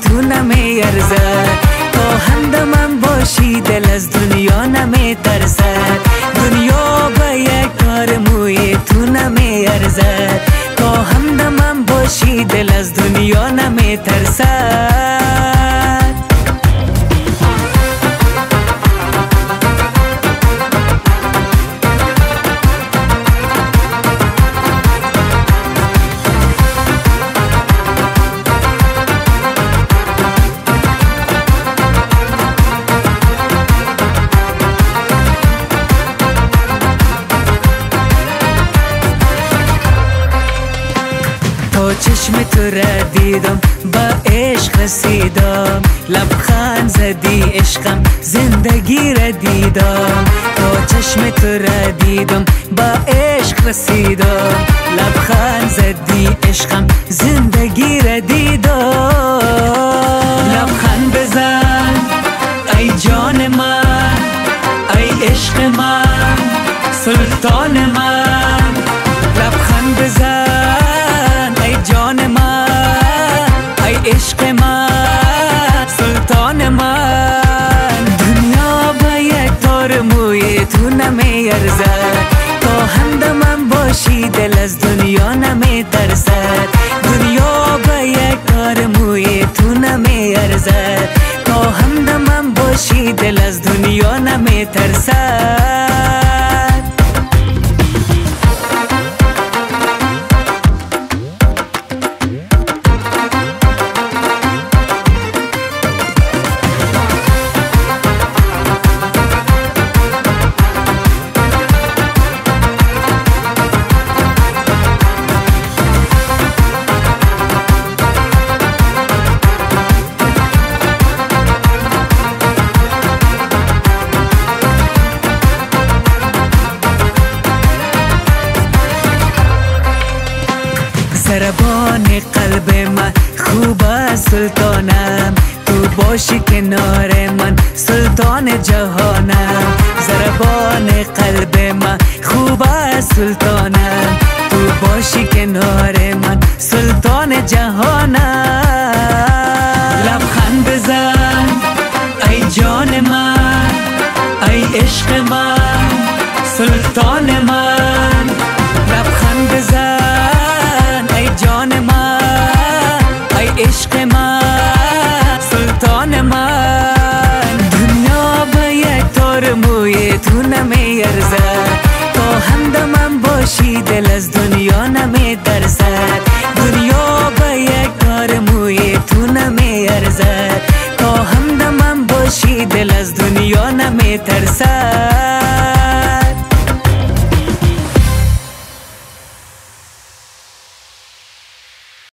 تو نمیارزد، تا همدمم باشی دل از دنیا نمیترسد. دنیا به یک کار موی تو نمیارزد، تا همدمم باشی دل از دنیا نمیترسد. تا چشم تو را دیدم با عشق رسیدم، لبخند زدی عشقم زندگی را دیدم. تا چشم تو را دیدم با عشق رسیدم، لبخند زدی عشقم زندگی را دیدم. لبخند بزن ای جان من، ای عشق من، سلطان من. لبخند بزن جان من، ای عشق من، سلطان من. دنیا با یک تار موی تو نمیارزد، تا همدمم باشی دل از دنیا نمیترسد. دنیا با یک تار موی تو نمیارزد، تا همدمم باشی دل از دنیا نمیترسد. ضربان قلب من خوب است سلطانم، تو باشی کنار من سلطان جهانم. ضربان قلب من خوب است سلطانم، تو باشی کنار من سلطان جهانم. لبخند بزن ای جان من، ای عشق من، سلطان من. لبخند بزن جان من، ای عشق من، سلطان من. دنیا با یک تار موی تو نمیارزد، تا همدمم باشی دل از دنیا نمیترسد. دنیا با یک تار موی تو نمیارزد، تا همدمم باشی دل از دنیا نمیترسد.